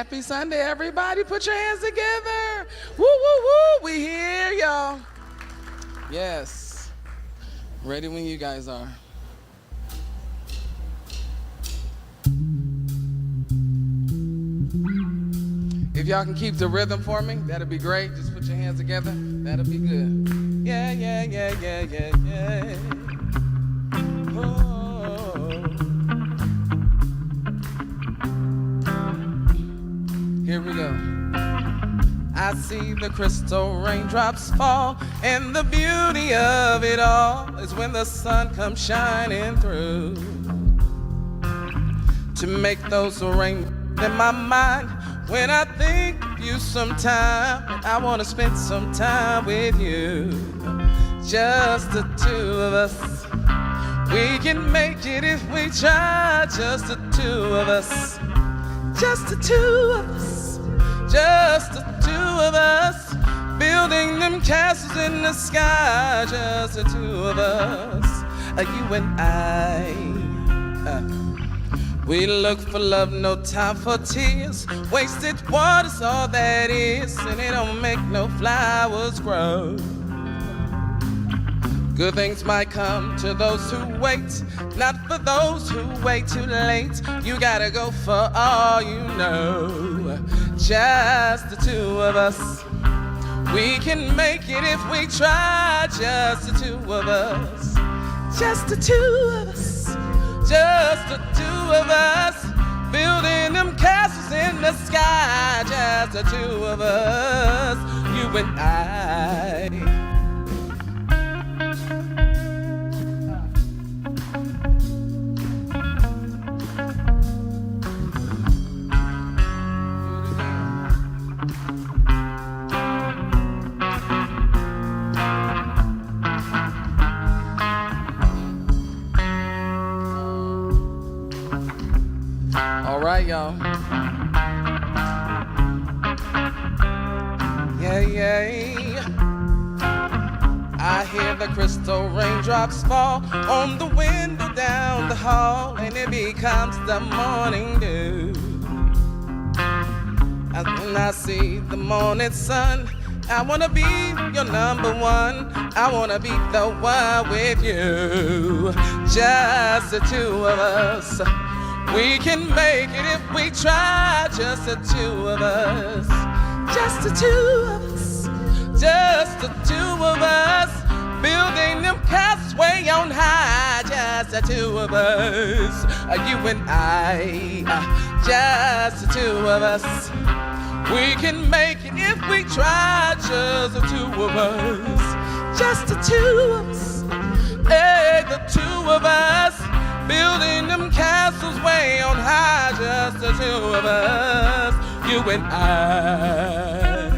Happy Sunday, everybody. Put your hands together. Woo, woo, woo. We here, y'all. Yes. Ready when you guys are. If y'all can keep the rhythm for me, that'll be great. Just put your hands together. That'll be good. Yeah, yeah, yeah, yeah, yeah, yeah. Oh. Here we go. I see the crystal raindrops fall, and the beauty of it all is when the sun comes shining through to make those rain in my mind. When I think of you sometime, I want to spend some time with you. Just the two of us. We can make it if we try. Just the two of us. Just the two of us. Just the two of us. Building them castles in the sky. Just the two of us. You and I. We look for love, no time for tears. Wasted water's all that is, and it don't make no flowers grow. Good things might come to those who wait, not for those who wait too late. You gotta go for all you know. Just the two of us. We can make it if we try. Just the two of us. Just the two of us. Just the two of us, building them castles in the sky. Just the two of us, you and I. All right, y'all. Yeah, yeah. I hear the crystal raindrops fall on the window down the hall, and it becomes the morning dew. And when I see the morning sun, I wanna be your number one. I wanna be the one with you. Just the two of us. We can make it if we try. Just the two of us. Just the two of us. Just the two of us. Building them castles way on high. Just the two of us. You and I. Just the two of us. We can make it if we try. Just the two of us. Just the two of us. Hey, the two of us. Building them castles way on high. Just the two of us, you and I.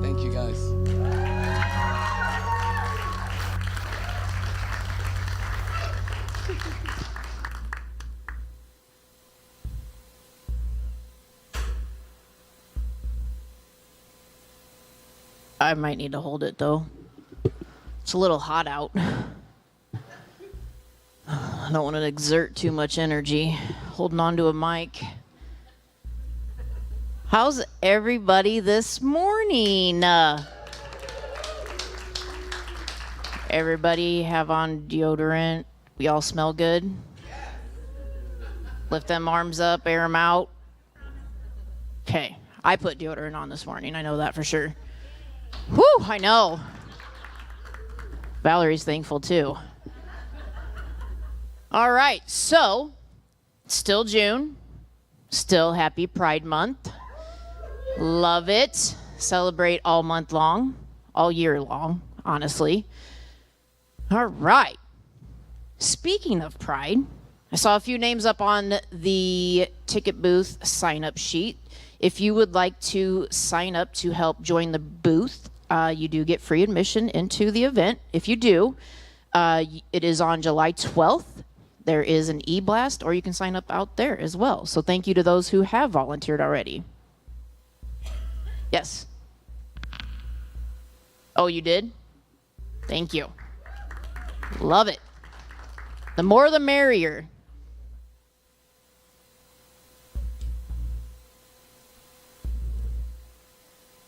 Thank you, guys. I might need to hold it though. It's a little hot out. I don't want to exert too much energy holding on to a mic. How's everybody this morning? Everybody have on deodorant? We all smell good? Lift them arms up, air them out. Okay, I put deodorant on this morning. I know that for sure. Whew, I know. Valerie's thankful too. All right, so still June, still happy Pride Month. Love it. Celebrate all month long, all year long, honestly. All right. Speaking of Pride, I saw a few names up on the ticket booth sign-up sheet. If you would like to sign up to help join the booth, you do get free admission into the event. If you do, it is on July 12th. there is an e-blast, or you can sign up out there as well. So thank you to those who have volunteered already. Yes. Oh, you did? Thank you. Love it. The more the merrier.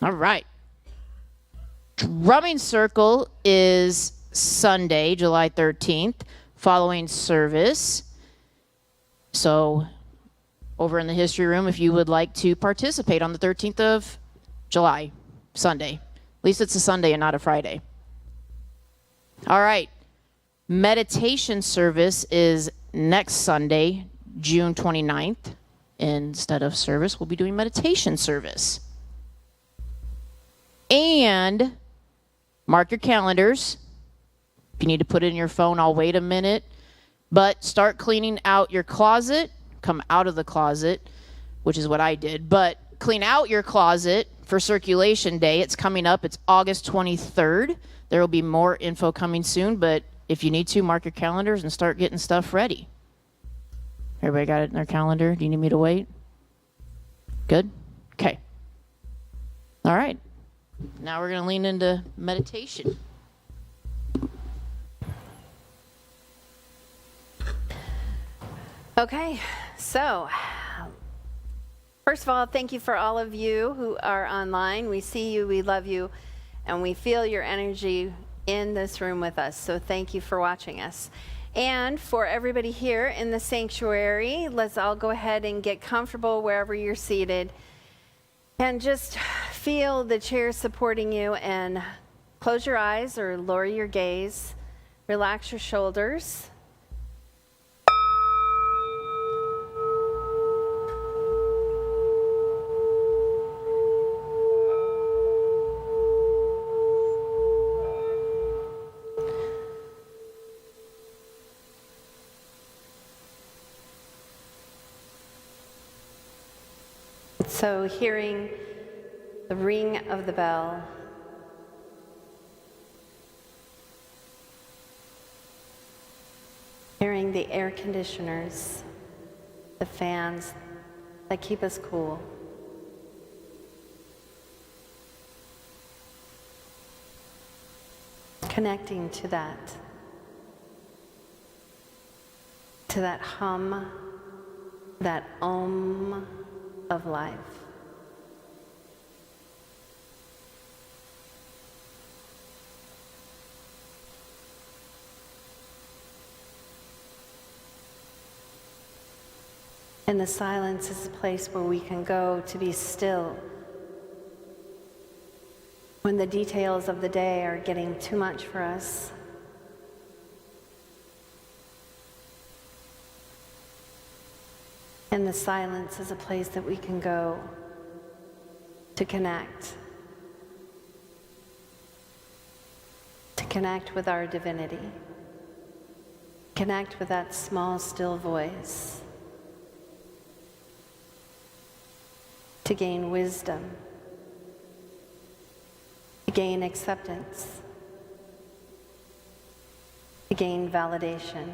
All right. Drumming Circle is Sunday, July 13th, following service. So over in the history room, if you would like to participate on the 13th of July, Sunday. At least it's a Sunday and not a Friday. All right. Meditation service is next Sunday, June 29th. Instead of service, we'll be doing meditation service. And mark your calendars. If you need to put it in your phone, I'll wait a minute. But start cleaning out your closet. Come out of the closet, which is what I did. But clean out your closet for Circulation Day. It's coming up. It's August 23rd. There will be more info coming soon. But if you need to, mark your calendars and start getting stuff ready. Everybody got it in their calendar? Do you need me to wait? Good? Okay. All right. Now we're going to lean into meditation. Okay, so first of all, thank you for all of you who are online. We see you, we love you, and we feel your energy in this room with us. So thank you for watching us. And for everybody here in the sanctuary, let's all go ahead and get comfortable wherever you're seated. And just feel the chair supporting you, and close your eyes or lower your gaze. Relax your shoulders. So hearing the ring of the bell, hearing the air conditioners, the fans that keep us cool. Connecting to that hum, that om of life. And the silence is a place where we can go to be still when the details of the day are getting too much for us. And the silence is a place that we can go to connect with our divinity, connect with that small, still voice, to gain wisdom, to gain acceptance, to gain validation.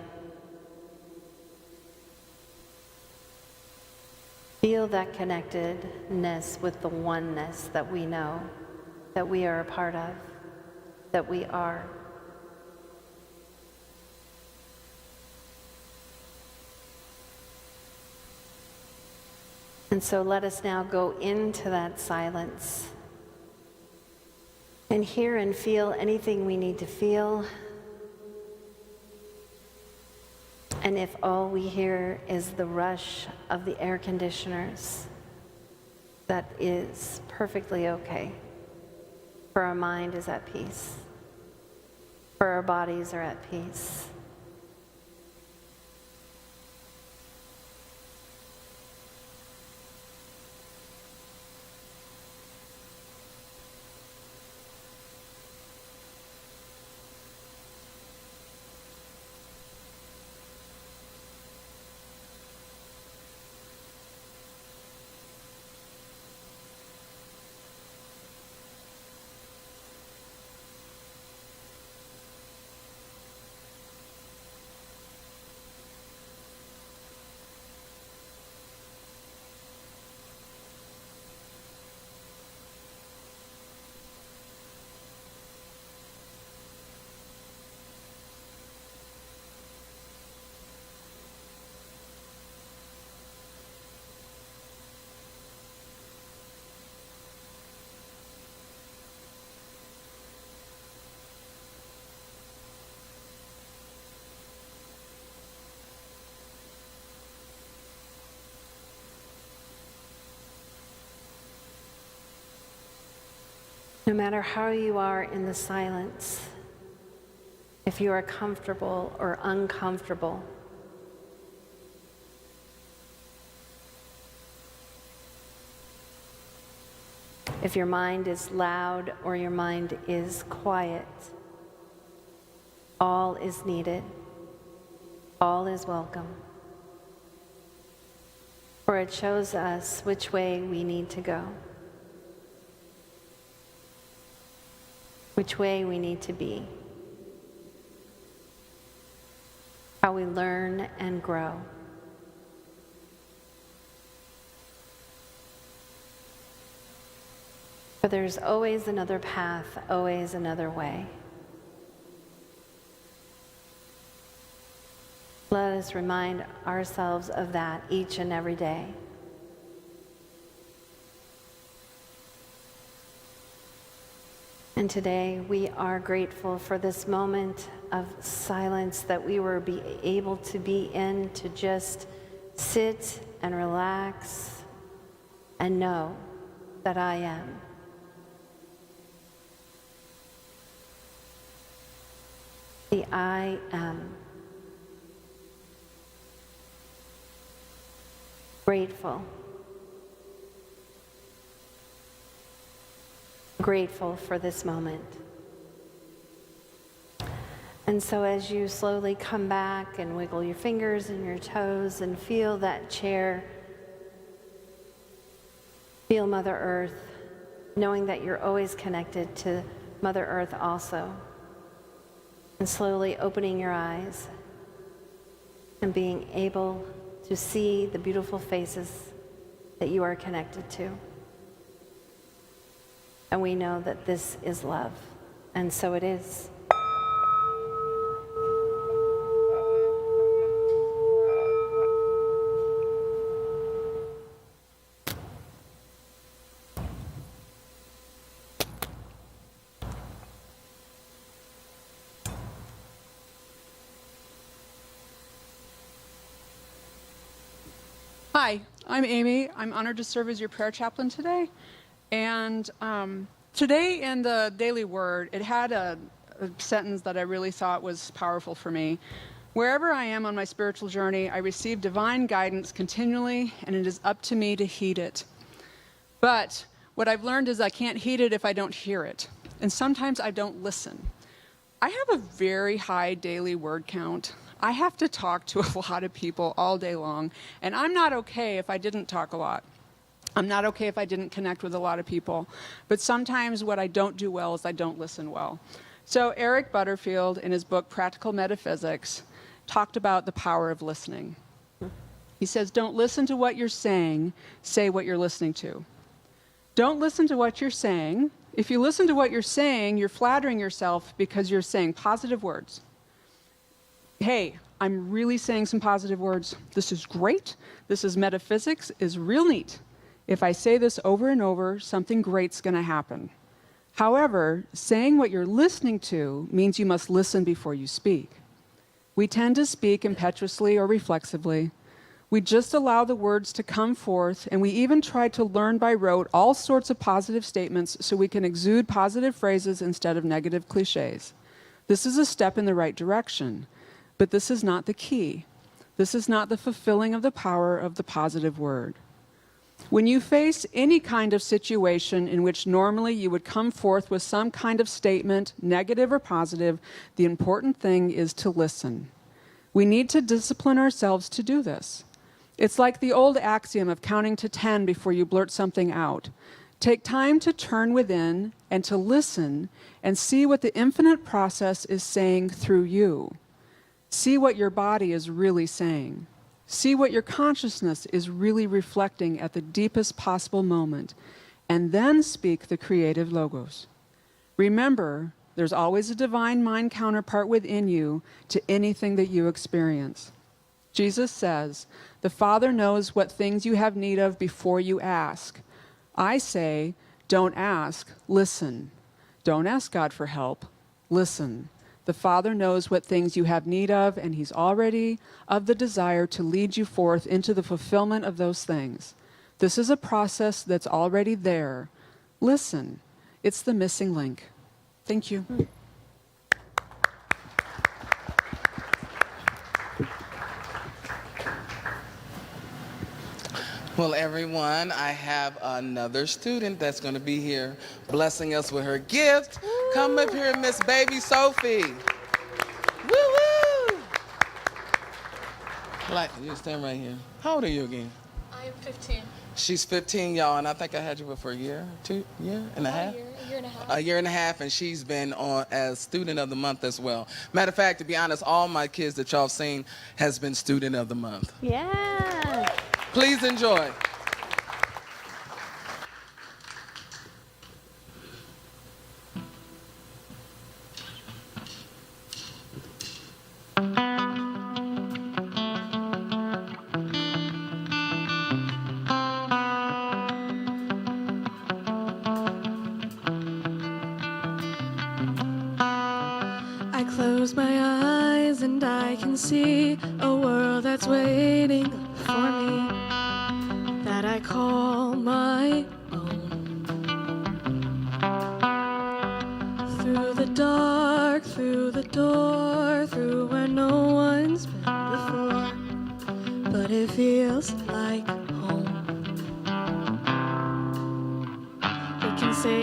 Feel that connectedness with the oneness that we know, that we are a part of, that we are. And so let us now go into that silence and hear and feel anything we need to feel. And if all we hear is the rush of the air conditioners, that is perfectly okay. For our mind is at peace. For our bodies are at peace. No matter how you are in the silence, if you are comfortable or uncomfortable, if your mind is loud or your mind is quiet, all is needed, all is welcome. For it shows us which way we need to go, which way we need to be, how we learn and grow. But there's always another path, always another way. Let us remind ourselves of that each and every day. And today we are grateful for this moment of silence that we were able to be in, to just sit and relax and know that I am. The I am. Grateful. Grateful for this moment. And so as you slowly come back and wiggle your fingers and your toes and feel that chair, feel Mother Earth, knowing that you're always connected to Mother Earth also. And slowly opening your eyes and being able to see the beautiful faces that you are connected to. And we know that this is love, and so it is. Hi, I'm Amy. I'm honored to serve as your prayer chaplain today. And today in the Daily Word, it had a sentence that I really thought was powerful for me. Wherever I am on my spiritual journey, I receive divine guidance continually, and it is up to me to heed it. But what I've learned is I can't heed it if I don't hear it. And sometimes I don't listen. I have a very high daily word count. I have to talk to a lot of people all day long, and I'm not okay if I didn't talk a lot. I'm not okay if I didn't connect with a lot of people. But sometimes what I don't do well is I don't listen well. So Eric Butterfield, in his book Practical Metaphysics, talked about the power of listening. He says, don't listen to what you're saying, say what you're listening to. Don't listen to what you're saying. If you listen to what you're saying, you're flattering yourself because you're saying positive words. Hey, I'm really saying some positive words. This is great. This is metaphysics, is real neat. If I say this over and over, something great's going to happen. However, saying what you're listening to means you must listen before you speak. We tend to speak impetuously or reflexively. We just allow the words to come forth, and we even try to learn by rote all sorts of positive statements so we can exude positive phrases instead of negative cliches. This is a step in the right direction. But this is not the key. This is not the fulfilling of the power of the positive word. When you face any kind of situation in which normally you would come forth with some kind of statement, negative or positive, the important thing is to listen. We need to discipline ourselves to do this. It's like the old axiom of counting to 10 before you blurt something out. Take time to turn within and to listen and see what the infinite process is saying through you. See what your body is really saying. See what your consciousness is really reflecting at the deepest possible moment, and then speak the creative logos. Remember, there's always a divine mind counterpart within you to anything that you experience. Jesus says, the Father knows what things you have need of before you ask. I say, don't ask, listen. Don't ask God for help, listen. The Father knows what things you have need of, and He's already of the desire to lead you forth into the fulfillment of those things. This is a process that's already there. Listen. It's the missing link. Thank you. Well, everyone, I have another student that's going to be here blessing us with her gift. Come up here, Miss Baby Sophie. Woo-woo! Like, you stand right here. How old are you again? I am 15. She's 15, y'all, and I think I had you with for a year and a half? A year and a half. A year and a half, and she's been on as Student of the Month as well. Matter of fact, to be honest, all my kids that y'all seen has been Student of the Month. Yeah. Please enjoy. I close my eyes and I can see a world that's waiting for me that I call my own. Through the dark, through the door, through where no one's been before, but it feels like home. They can say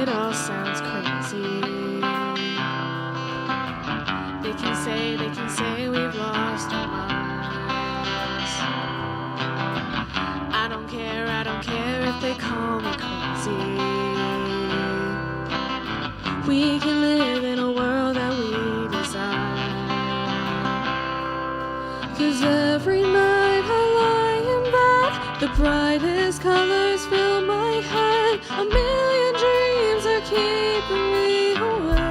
it all sounds crazy. They can say we've lost our minds. I don't care if they call me crazy. We can live in a world that we design. 'Cause every night I lie in bed, the brightest colors fill my head. A million dreams are keeping me awake.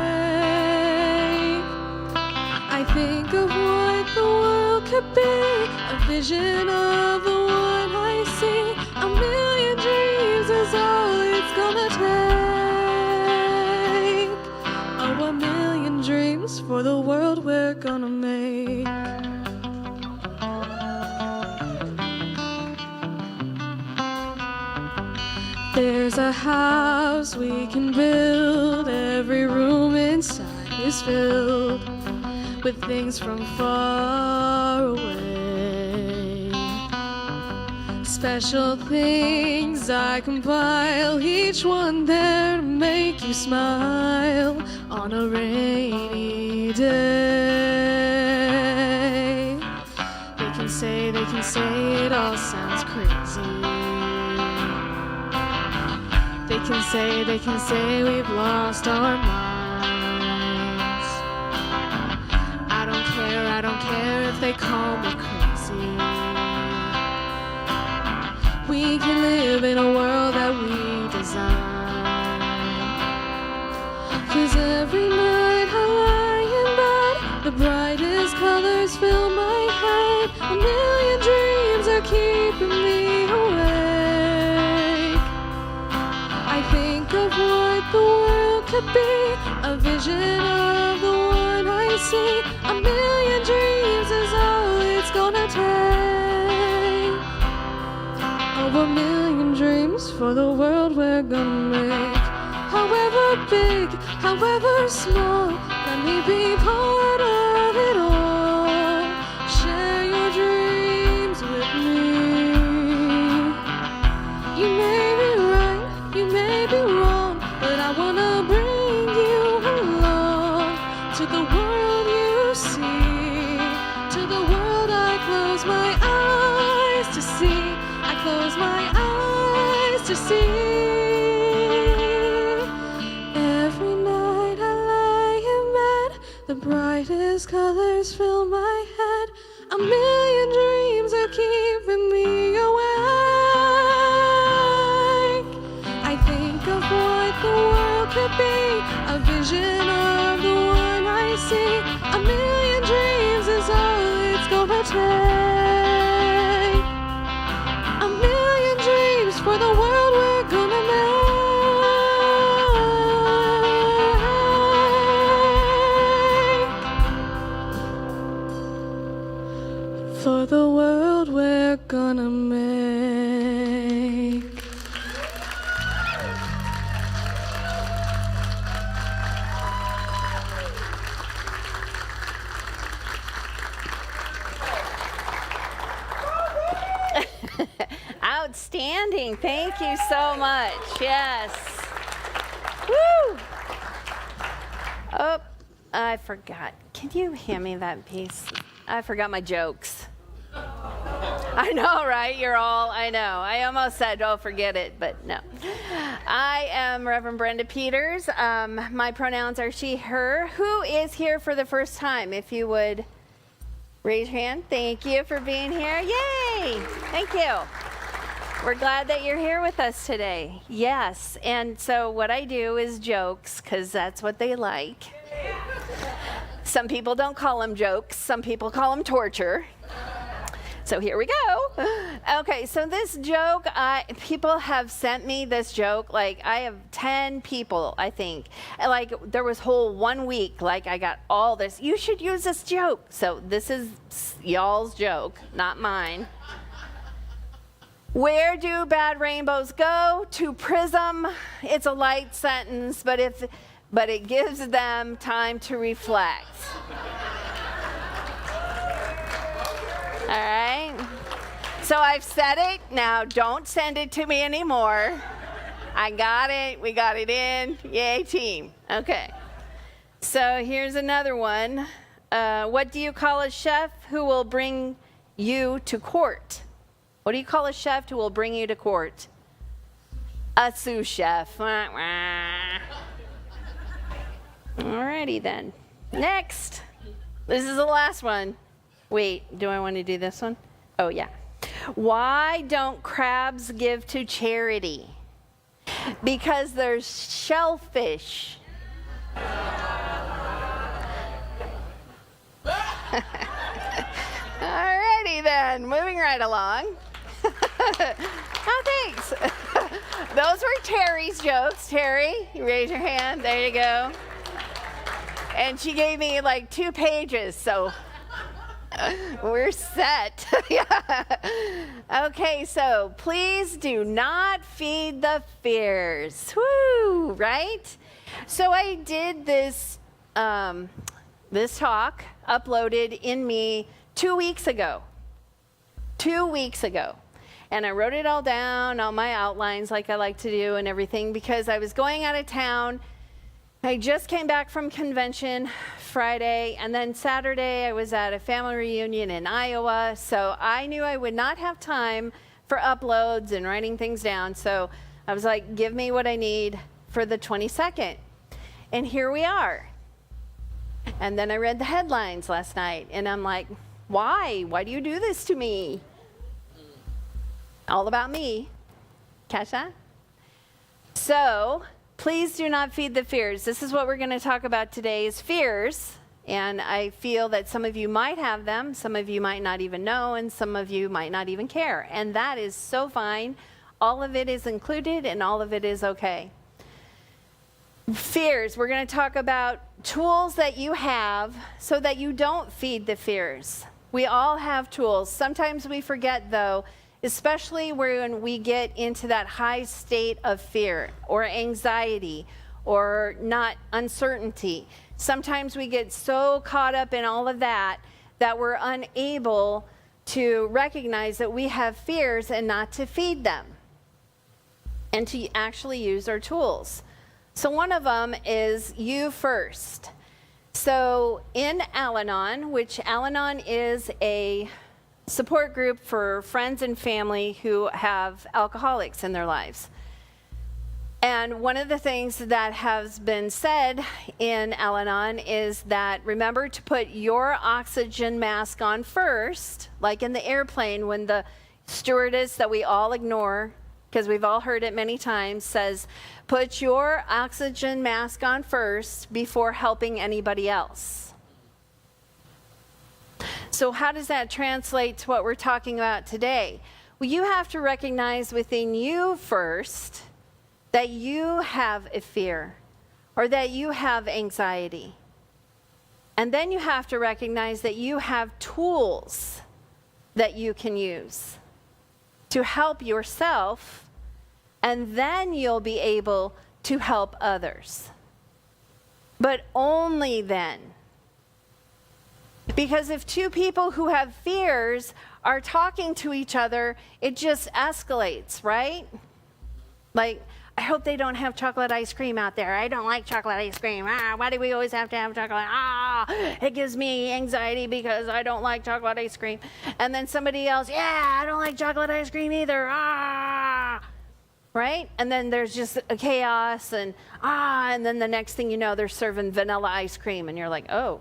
I think of what the world could be, a vision of the one I see. A million dreams is all it's gonna take. Oh, a million dreams for the world we're gonna make. There's a house we can build, every room inside is filled with things from far away. Special things I compile, each one there to make you smile on a rainy day. They can say it all sounds crazy. They can say we've lost our minds. I don't care if they call me crazy. We can live in a world that we design. 'Cause every night I lie in bed, the brightest colors fill my head. A million dreams are keeping me awake. I think of what the world could be, a vision of the one I see. A million dreams is all it's gonna take. Oh, a million dreams for the world we're gonna make. However big, however small, let me be part of it all. Share your dreams with me. You may be right, you may be wrong, but I wanna bring you along to the world you see, to the world I close my eyes to see. I close my eyes to see. Every night I lie in bed, the brightest colors fill my head. A million dreams are keeping me awake. I think of what the world could be, a vision of the one I see. A million dreams is all it's gonna take. A million dreams for the world we're gonna make. For the world we're gonna make. Outstanding. Thank you so much. Yes. Woo! Oh, I forgot. Can you hand me that piece? I forgot my jokes. I know, right? I know. I almost said, oh, forget it, but no. I am Reverend Brenda Peters. My pronouns are she, her. Who is here for the first time? If you would raise your hand. Thank you for being here. Yay! Thank you. We're glad that you're here with us today. Yes, and so what I do is jokes, because that's what they like. Some people don't call them jokes. Some people call them torture. So here we go. Okay, so this joke, people have sent me this joke. Like, I have 10 people, I think. Like, there was whole 1 week, like, I got all this. You should use this joke. So this is y'all's joke, not mine. Where do bad rainbows go? To Prism. It's a light sentence, but it gives them time to reflect. All right. So I've said it. Now don't send it to me anymore. I got it. We got it in. Yay, team. Okay. So here's another one. What do you call a chef who will bring you to court? What do you call a chef who will bring you to court? A sous chef. Alrighty then. Next. This is the last one. Wait, do I want to do this one? Oh, yeah. Why don't crabs give to charity? Because they're shellfish. Alrighty then, moving right along. Oh, thanks. Those were Terry's jokes. Terry, you raise your hand. There you go. And she gave me like 2 pages, so we're set. Yeah. Okay, so please do not feed the fears. Woo, right? So I did this this talk uploaded in me 2 weeks ago. 2 weeks ago. And I wrote it all down, all my outlines like I like to do and everything, because I was going out of town. I just came back from convention Friday, and then Saturday I was at a family reunion in Iowa, so I knew I would not have time for uploads and writing things down, so I was like, give me what I need for the 22nd. And here we are. And then I read the headlines last night, and I'm like, why? Why do you do this to me? All about me. Catch that? So, please do not feed the fears. This is what we're going to talk about today is fears. And I feel that some of you might have them, some of you might not even know, and some of you might not even care. And that is so fine. All of it is included and all of it is okay. Fears. We're going to talk about tools that you have so that you don't feed the fears. We all have tools. Sometimes we forget, though, especially when we get into that high state of fear or anxiety or not uncertainty. Sometimes we get so caught up in all of that that we're unable to recognize that we have fears and not to feed them and to actually use our tools. So one of them is you first. So in Al-Anon, which Al-Anon is a support group for friends and family who have alcoholics in their lives. And one of the things that has been said in Al-Anon is that remember to put your oxygen mask on first, like in the airplane when the stewardess that we all ignore, because we've all heard it many times, says, put your oxygen mask on first before helping anybody else. So how does that translate to what we're talking about today? Well, you have to recognize within you first that you have a fear or that you have anxiety. And then you have to recognize that you have tools that you can use to help yourself, and then you'll be able to help others. But only then. Because if 2 people who have fears are talking to each other, it just escalates, right? Like, I hope they don't have chocolate ice cream out there. I don't like chocolate ice cream. Why do we always have to have chocolate? It gives me anxiety because I don't like chocolate ice cream. And then somebody else, I don't like chocolate ice cream either. Right? And then there's just a chaos and then the next thing you know, they're serving vanilla ice cream. And you're like, oh,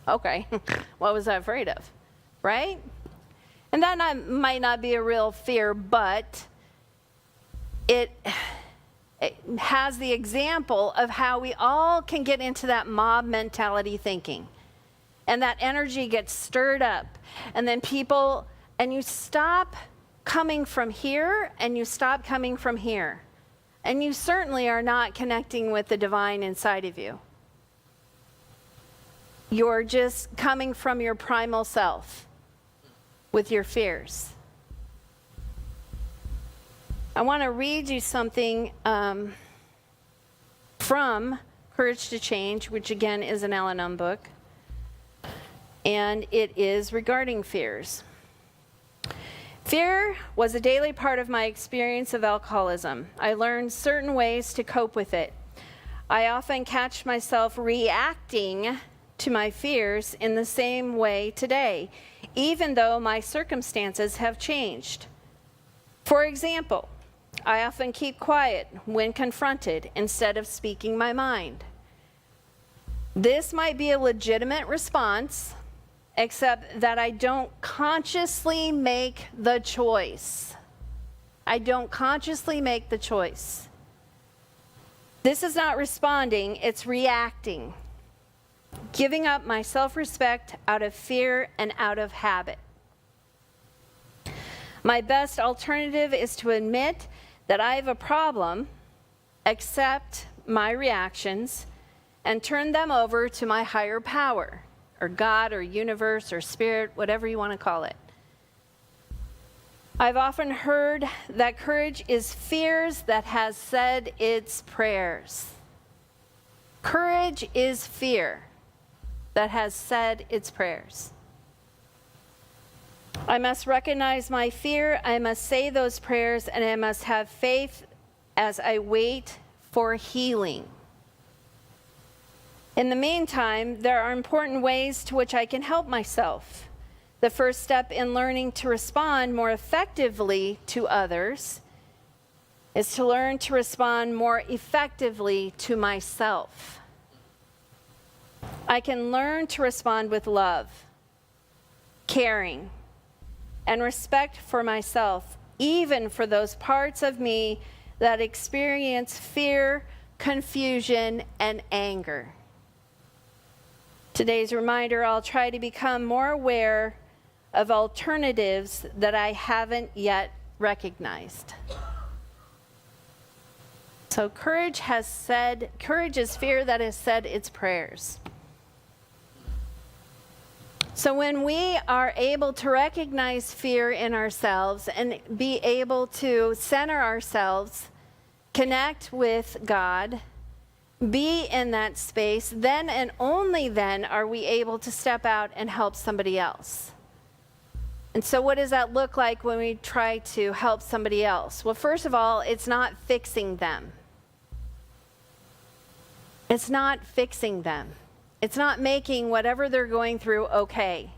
okay. What was I afraid of? Right? And that might not be a real fear, but it has the example of how we all can get into that mob mentality thinking. And that energy gets stirred up. And then and you stop coming from here and you stop coming from here. And you certainly are not connecting with the divine inside of you. You're just coming from your primal self with your fears. I want to read you something from Courage to Change, which again is an Al-Anon book. And it is regarding fears. Fear was a daily part of my experience of alcoholism. I learned certain ways to cope with it. I often catch myself reacting to my fears in the same way today, even though my circumstances have changed. For example, I often keep quiet when confronted instead of speaking my mind. This might be a legitimate response, except that I don't consciously make the choice. I don't consciously make the choice. This is not responding, it's reacting. Giving up my self-respect out of fear and out of habit. My best alternative is to admit that I have a problem, accept my reactions, and turn them over to my higher power, or God, or universe, or spirit, whatever you want to call it. I've often heard that courage is fears that has said its prayers. Courage is fear that has said its prayers. I must recognize my fear, I must say those prayers, and I must have faith as I wait for healing. In the meantime, there are important ways to which I can help myself. The first step in learning to respond more effectively to others is to learn to respond more effectively to myself. I can learn to respond with love, caring, and respect for myself, even for those parts of me that experience fear, confusion, and anger. Today's reminder, I'll try to become more aware of alternatives that I haven't yet recognized. So courage is fear that has said its prayers. So when we are able to recognize fear in ourselves and be able to center ourselves, connect with God, be in that space, then and only then are we able to step out and help somebody else. And so what does that look like when we try to help somebody else? Well, first of all, it's not fixing them. It's not fixing them. It's not making whatever they're going through okay.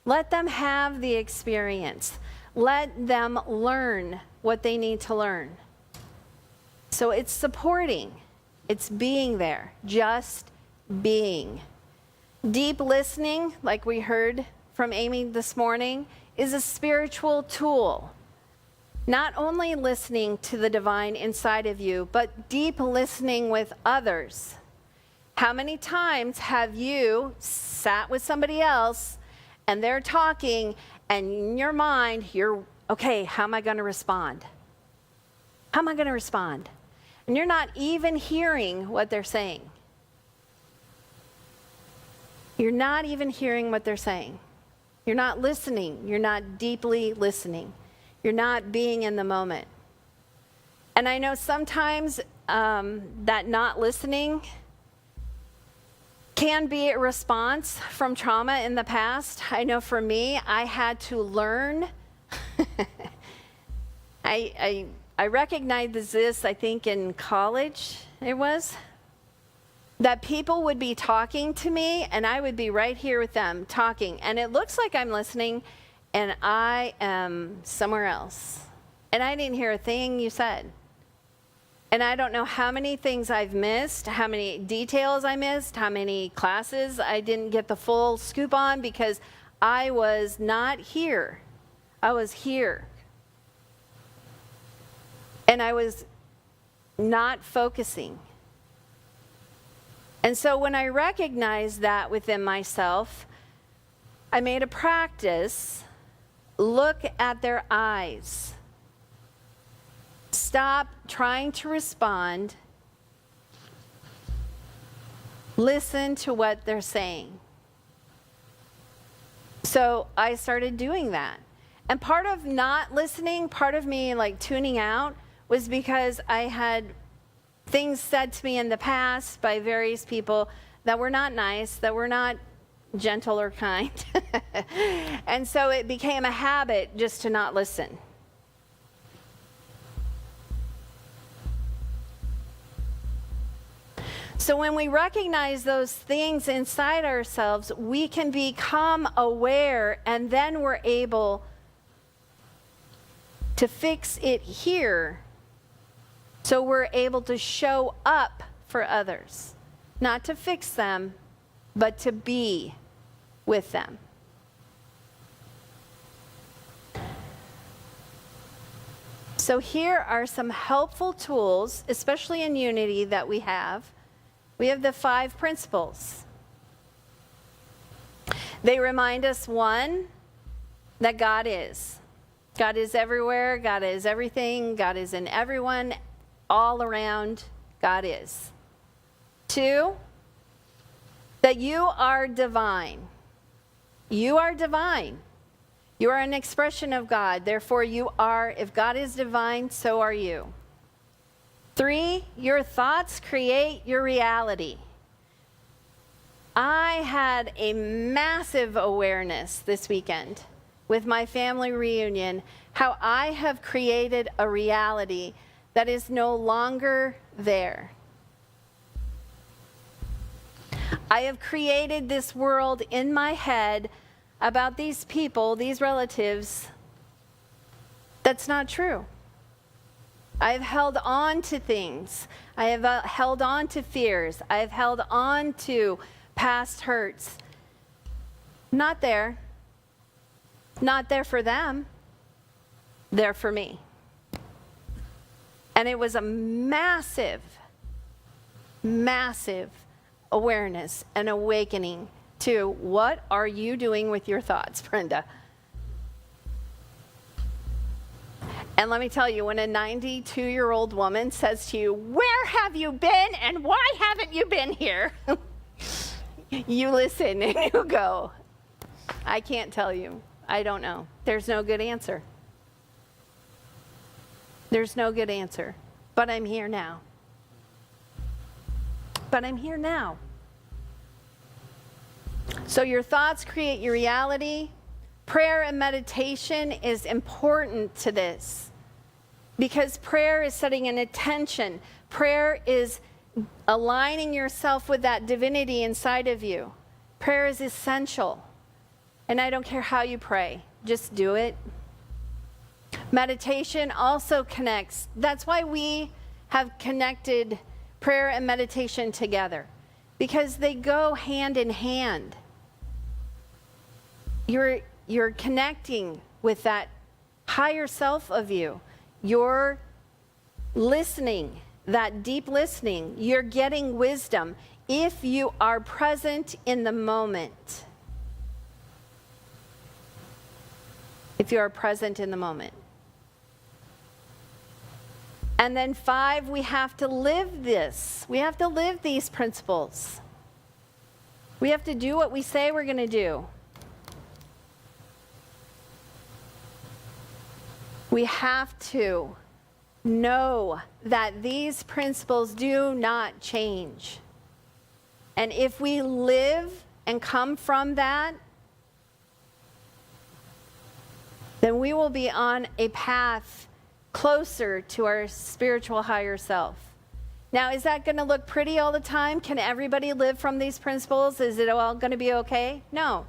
Let them have the experience. Let them learn what they need to learn. So it's supporting. It's being there. Just being. Deep listening, like we heard from Amy this morning, is a spiritual tool. Not only listening to the divine inside of you, but deep listening with others. How many times have you sat with somebody else and they're talking and in your mind, you're, okay, how am I going to respond? How am I going to respond? And you're not even hearing what they're saying. You're not even hearing what they're saying. You're not listening. You're not deeply listening. You're not being in the moment. And I know sometimes that not listening can be a response from trauma in the past. I know for me, I had to learn. I recognized this, I think, in college, it was, that people would be talking to me, and I would be right here with them talking. And it looks like I'm listening, and I am somewhere else. And I didn't hear a thing you said. And I don't know how many things I've missed, how many details I missed, how many classes I didn't get the full scoop on because I was not here. I was here. And I was not focusing. And so when I recognized that within myself, I made a practice, look at their eyes. Stop trying to respond. Listen to what they're saying. So I started doing that. And part of not listening, part of me like tuning out, was because I had things said to me in the past by various people that were not nice, that were not gentle or kind. And so it became a habit just to not listen. So when we recognize those things inside ourselves, we can become aware, and then we're able to fix it here. So we're able to show up for others, not to fix them, but to be with them. So here are some helpful tools, especially in unity, that we have. We have the 5 principles. They remind us, 1, that God is. God is everywhere. God is everything. God is in everyone. All around, God is. 2, that you are divine. You are divine. You are an expression of God. Therefore, you are, if God is divine, so are you. 3, your thoughts create your reality. I had a massive awareness this weekend with my family reunion, how I have created a reality that is no longer there. I have created this world in my head about these people, these relatives, that's not true. I've held on to things. I have held on to fears. I've held on to past hurts. Not there. Not there for them. There for me. And it was a massive, massive awareness and awakening to what are you doing with your thoughts, Brenda? And let me tell you, when a 92-year-old woman says to you, "Where have you been and why haven't you been here?" You listen and you go, "I can't tell you. I don't know." There's no good answer. There's no good answer. But I'm here now. But I'm here now. So your thoughts create your reality. Prayer and meditation is important to this because prayer is setting an intention. Prayer is aligning yourself with that divinity inside of you. Prayer is essential. And I don't care how you pray, just do it. Meditation also connects. That's why we have connected prayer and meditation together, because they go hand in hand. You're connecting with that higher self of you. You're listening, that deep listening. You're getting wisdom if you are present in the moment. If you are present in the moment. And then 5, we have to live this. We have to live these principles. We have to do what we say we're going to do. We have to know that these principles do not change. And if we live and come from that, then we will be on a path closer to our spiritual higher self. Now, is that going to look pretty all the time? Can everybody live from these principles? Is it all going to be okay? No.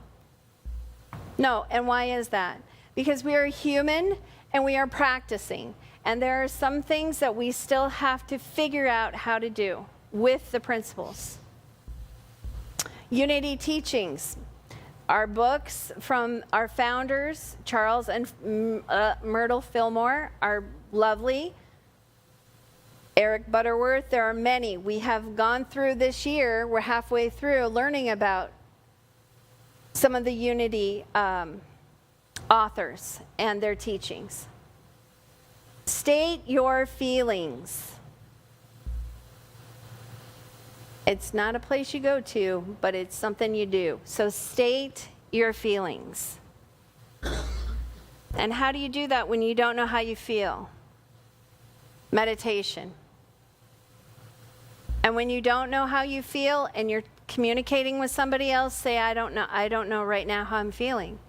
No, and why is that? Because we are human and we are practicing. And there are some things that we still have to figure out how to do with the principles. Unity teachings. Our books from our founders, Charles and Myrtle Fillmore, are lovely. Eric Butterworth, there are many. We have gone through this year, we're halfway through, learning about some of the Unity authors and their teachings. State your feelings. It's not a place you go to, but it's something you do. So state your feelings. And how do you do that when you don't know how you feel? Meditation. And when you don't know how you feel and you're communicating with somebody else, say, I don't know right now how I'm feeling.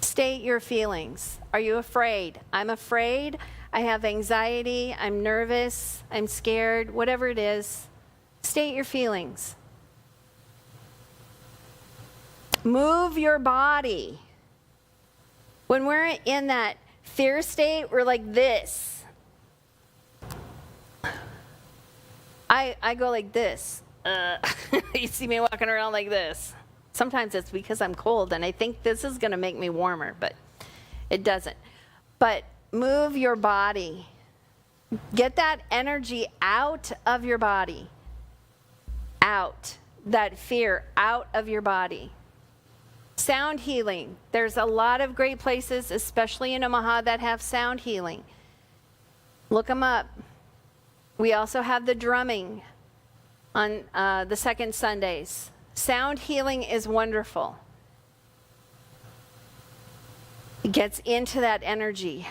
State your feelings. Are you afraid? I'm afraid. I have anxiety, I'm nervous, I'm scared, whatever it is, state your feelings. Move your body. When we're in that fear state, we're like this. I go like this. You see me walking around like this. Sometimes it's because I'm cold and I think this is going to make me warmer, but it doesn't. But move your body. Get that energy out of your body. Out. That fear out of your body. Sound healing. There's a lot of great places, especially in Omaha, that have sound healing. Look them up. We also have the drumming on the second Sundays. Sound healing is wonderful. It gets into that energy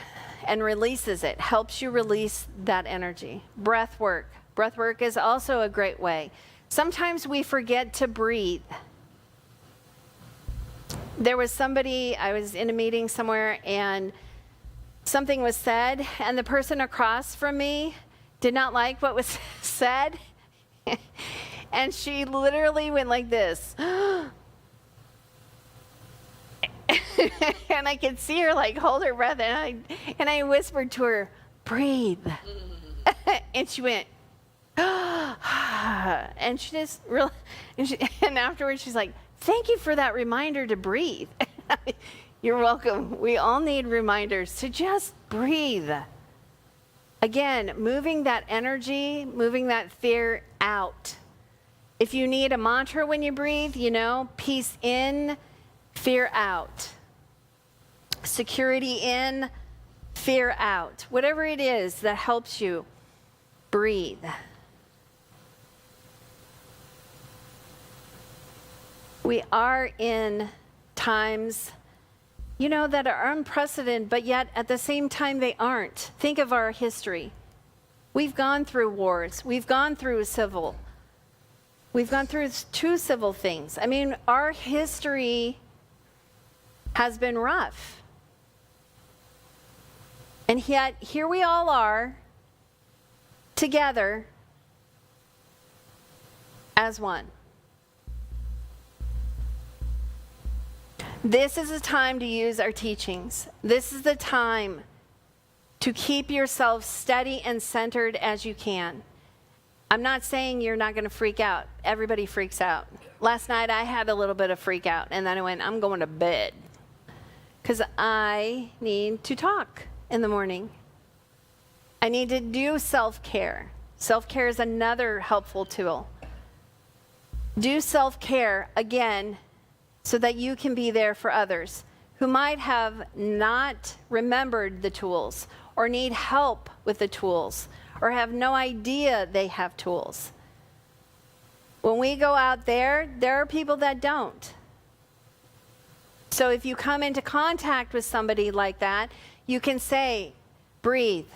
and releases it, helps you release that energy. Breath work. Breath work is also a great way. Sometimes we forget to breathe. There was somebody, I was in a meeting somewhere, and something was said, and the person across from me did not like what was said, and she literally went like this. And I could see her like hold her breath, and I whispered to her, breathe. And she went, and she just really, and afterwards she's like, thank you for that reminder to breathe. You're welcome. We all need reminders to just breathe. Again, moving that energy, moving that fear out. If you need a mantra when you breathe, peace in, fear out. Security in, fear out. Whatever it is that helps you breathe. We are in times, that are unprecedented, but yet at the same time they aren't. Think of our history. We've gone through wars. We've gone through We've gone through two civil things. I mean, our history has been rough. And yet, here we all are, together, as one. This is the time to use our teachings. This is the time to keep yourself steady and centered as you can. I'm not saying you're not going to freak out. Everybody freaks out. Last night I had a little bit of freak out, and then I went, I'm going to bed. Because I need to talk in the morning. I need to do self-care. Self-care is another helpful tool. Do self-care, again, so that you can be there for others who might have not remembered the tools or need help with the tools or have no idea they have tools. When we go out there are people that don't. So if you come into contact with somebody like that, you can say, breathe.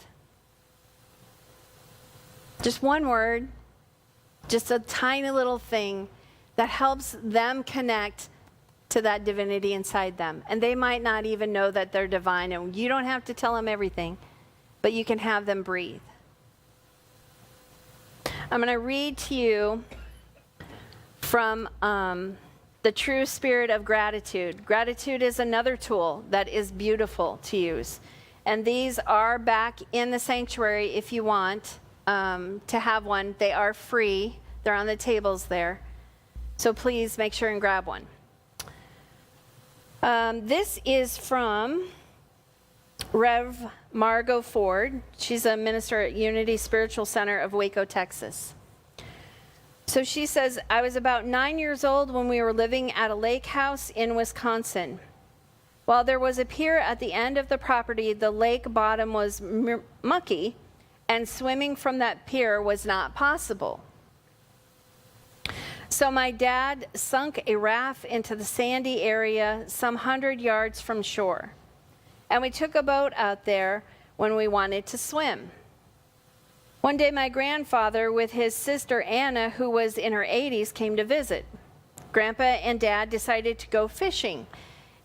Just one word, just a tiny little thing that helps them connect to that divinity inside them. And they might not even know that they're divine, and you don't have to tell them everything, but you can have them breathe. I'm going to read to you from The True Spirit of Gratitude. Gratitude is another tool that is beautiful to use. And these are back in the sanctuary if you want to have one. They are free. They're on the tables there. So please make sure and grab one. This is from Rev. Margot Ford. She's a minister at Unity Spiritual Center of Waco, Texas. So she says, I was about 9 years old when we were living at a lake house in Wisconsin. While there was a pier at the end of the property, the lake bottom was mucky, and swimming from that pier was not possible. So my dad sunk a raft into the sandy area some 100 yards from shore. And we took a boat out there when we wanted to swim. One day my grandfather with his sister Anna, who was in her 80s, came to visit. Grandpa and Dad decided to go fishing.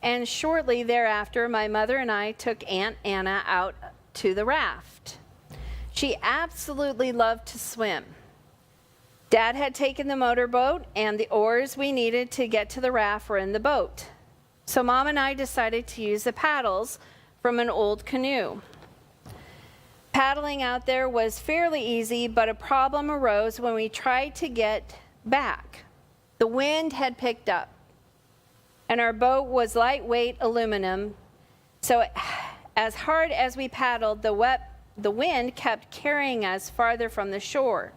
And shortly thereafter, my mother and I took Aunt Anna out to the raft. She absolutely loved to swim. Dad had taken the motorboat, and the oars we needed to get to the raft were in the boat. So Mom and I decided to use the paddles from an old canoe. Paddling out there was fairly easy, but a problem arose when we tried to get back. The wind had picked up, and our boat was lightweight aluminum, so as hard as we paddled, the wind kept carrying us farther from the shore.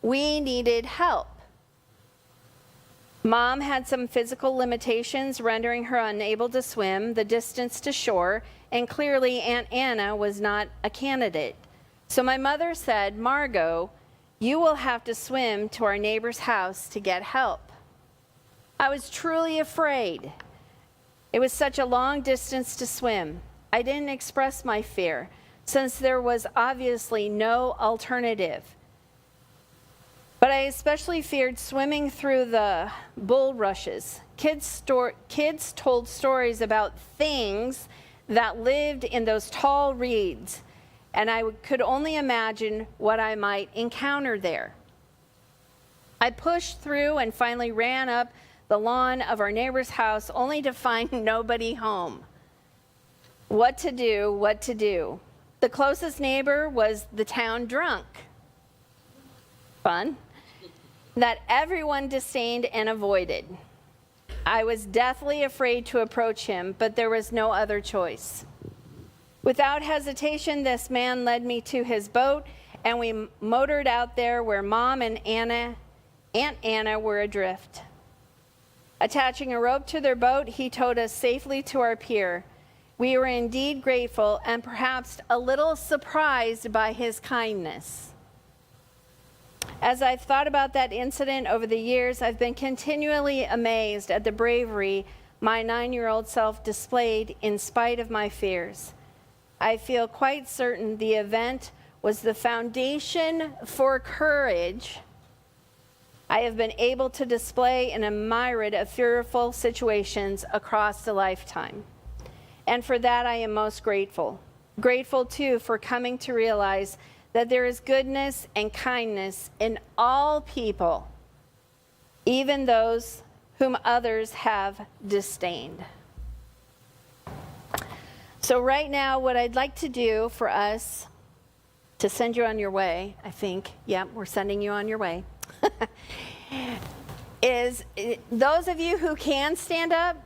We needed help. Mom had some physical limitations, rendering her unable to swim the distance to shore, and clearly Aunt Anna was not a candidate. So my mother said, Margot, you will have to swim to our neighbor's house to get help. I was truly afraid. It was such a long distance to swim. I didn't express my fear, since there was obviously no alternative. But I especially feared swimming through the bulrushes. Kids told stories about things that lived in those tall reeds, and I could only imagine what I might encounter there. I pushed through and finally ran up the lawn of our neighbor's house, only to find nobody home. What to do, what to do? The closest neighbor was the town drunk. Fun. That everyone disdained and avoided. I was deathly afraid to approach him, but there was no other choice. Without hesitation, this man led me to his boat, and we motored out there where Mom and Aunt Anna were adrift. Attaching a rope to their boat, he towed us safely to our pier. We were indeed grateful and perhaps a little surprised by his kindness. As I've thought about that incident over the years, I've been continually amazed at the bravery my 9-year-old self displayed in spite of my fears. I feel quite certain the event was the foundation for courage I have been able to display in a myriad of fearful situations across the lifetime. And for that, I am most grateful. Grateful, too, for coming to realize that there is goodness and kindness in all people, even those whom others have disdained. So right now, what I'd like to do for us to send you on your way, I think, we're sending you on your way, is those of you who can stand up.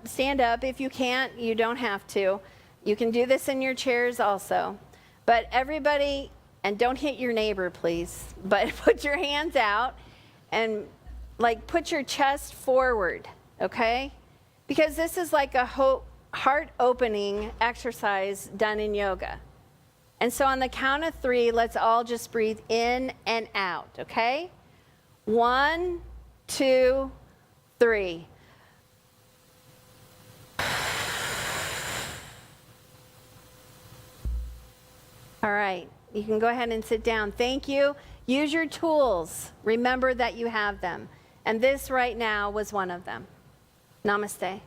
If you can't, you don't have to. You can do this in your chairs also. But everybody, and don't hit your neighbor, please, but put your hands out and put your chest forward, okay? Because this is like a heart-opening exercise done in yoga. And so on the count of 3, let's all just breathe in and out, okay? 1, 2, 3. All right, you can go ahead and sit down. Thank you. Use your tools. Remember that you have them. And this right now was one of them. Namaste.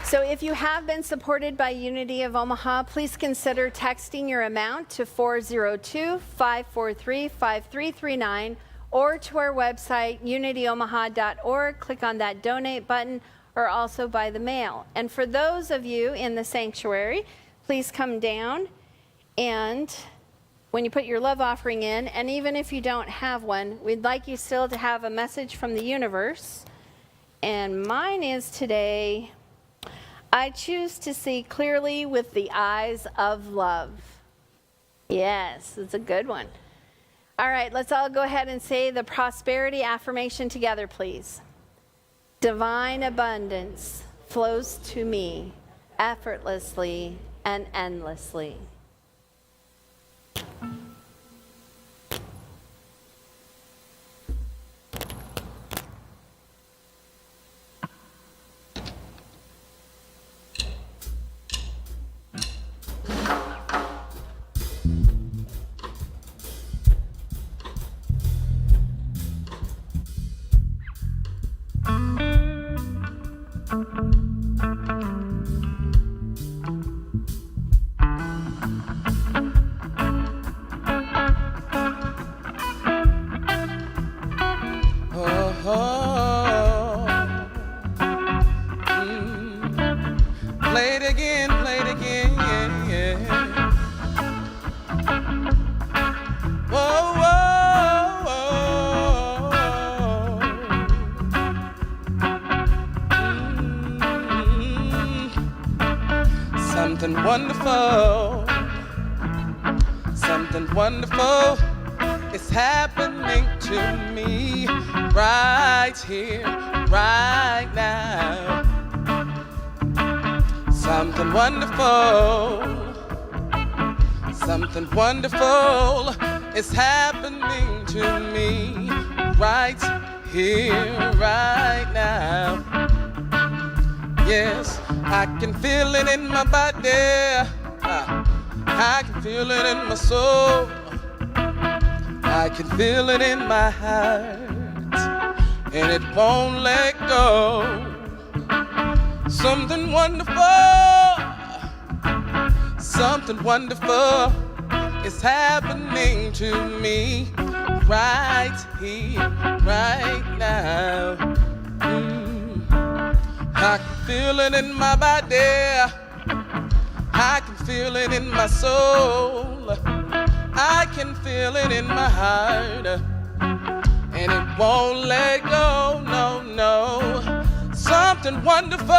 So if you have been supported by Unity of Omaha, please consider texting your amount to 402-543-5339 or to our website, unityomaha.org. Click on that donate button or also by the mail. And for those of you in the sanctuary, please come down, and when you put your love offering in, and even if you don't have one, we'd like you still to have a message from the universe. And mine is today, I choose to see clearly with the eyes of love. Yes, it's a good one. All right, let's all go ahead and say the prosperity affirmation together, please. Divine abundance flows to me effortlessly and endlessly. Play it again, yeah, yeah. Whoa, whoa, whoa. Something wonderful, something wonderful is happening to me right here, right now. Something wonderful is happening to me right here, right now. Yes, I can feel it in my body. I can feel it in my soul. I can feel it in my heart, and it won't let go. Something wonderful is happening to me right here, right now. I can feel it in my body. I can feel it in my soul. I can feel it in my heart, and it won't let go, no, no. Something wonderful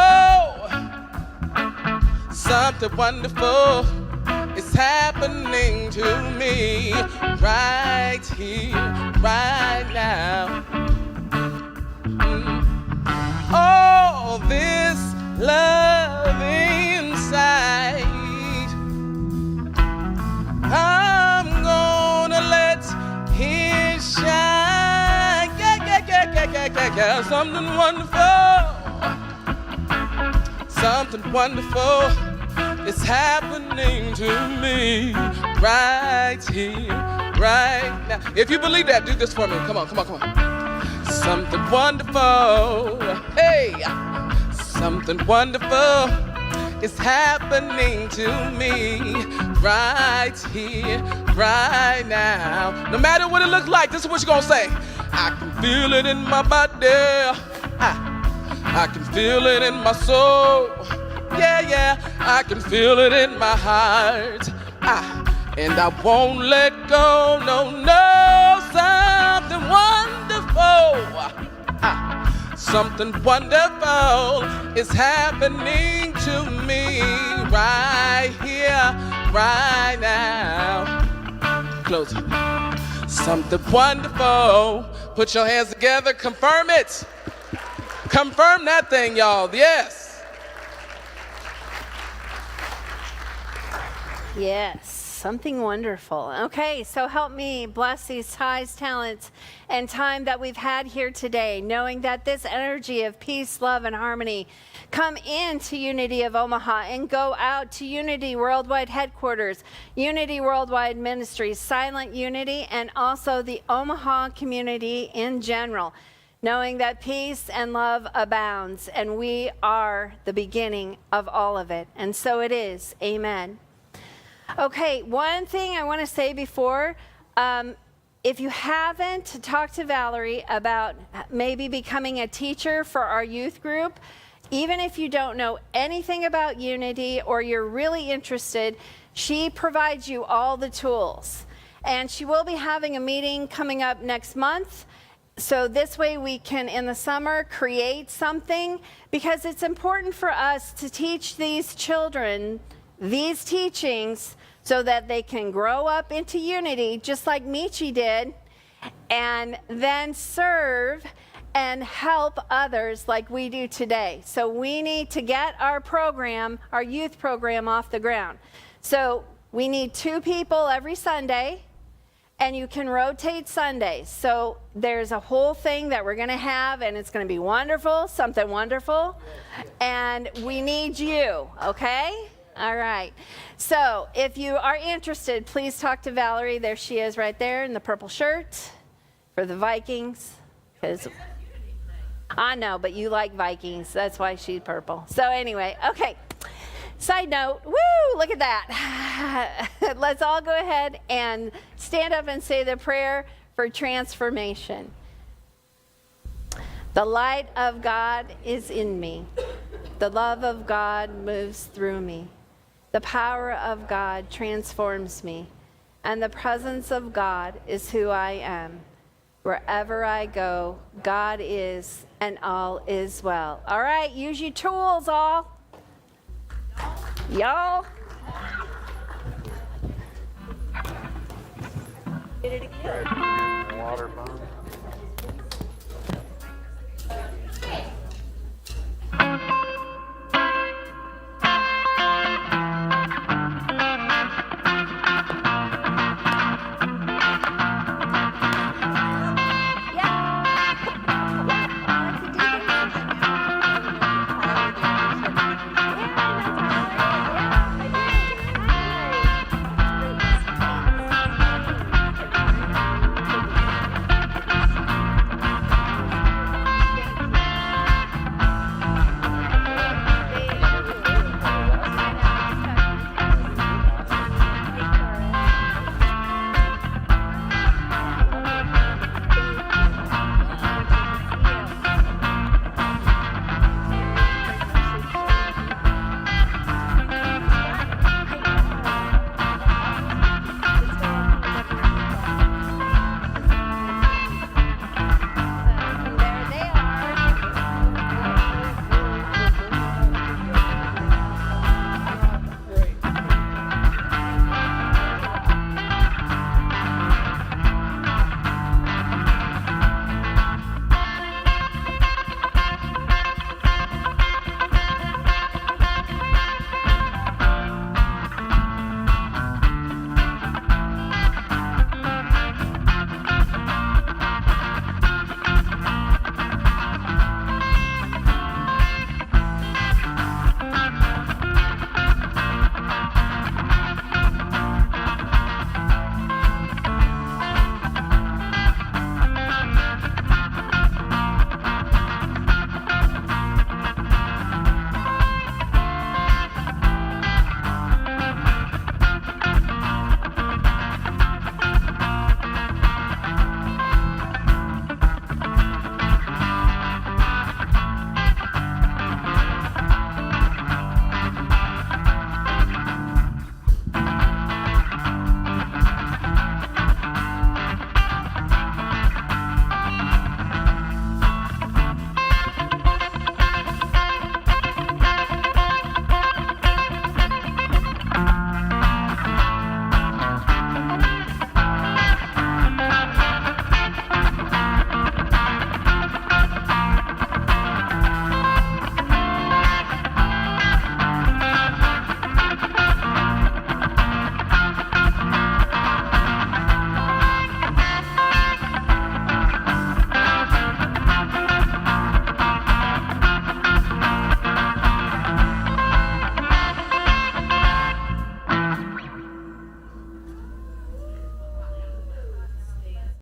is happening to me right here, right now. All this love inside, I'm gonna let it shine. Yeah. Something wonderful is happening to me right here, right now. If you believe that, do this for me. Come on. Something wonderful, hey, something wonderful is happening to me right here, right now. No matter what it looks like, this is what you're gonna say. I can feel it in my body. I can feel it in my soul. Yeah, I can feel it in my heart. And I won't let go, no. Something wonderful is happening to me right here, right now. Close it. Something wonderful. Put your hands together, confirm it. Confirm that thing, y'all, yes. Yes. something wonderful. Okay, so help me bless these ties, talents, and time that we've had here today, knowing that this energy of peace, love, and harmony come into Unity of Omaha and go out to Unity Worldwide Headquarters, Unity Worldwide Ministries, Silent Unity, and also the Omaha community in general, knowing that peace and love abounds, and we are the beginning of all of it. And so it is. Amen. Okay, one thing I want to say before, if you haven't talked to Valerie about maybe becoming a teacher for our youth group, even if you don't know anything about Unity or you're really interested, she provides you all the tools. And she will be having a meeting coming up next month. So this way we can, in the summer, create something, because it's important for us to teach these children these teachings so that they can grow up into unity, just like Michi did, and then serve and help others like we do today. So we need to get our program, our youth program, off the ground. So we need 2 people every Sunday, and you can rotate Sundays. So there's a whole thing that we're going to have, and it's going to be wonderful, something wonderful. And we need you, okay? All right. So if you are interested, please talk to Valerie. There she is right there in the purple shirt for the Vikings. Because I know, but you like Vikings. That's why she's purple. So anyway, okay. Side note, woo, look at that. Let's all go ahead and stand up and say the prayer for transformation. The light of God is in me. The love of God moves through me. The power of God transforms me. And the presence of God is who I am. Wherever I go, God is, and all is well. All right, use your tools, all. Y'all. Did it again. Water bomb.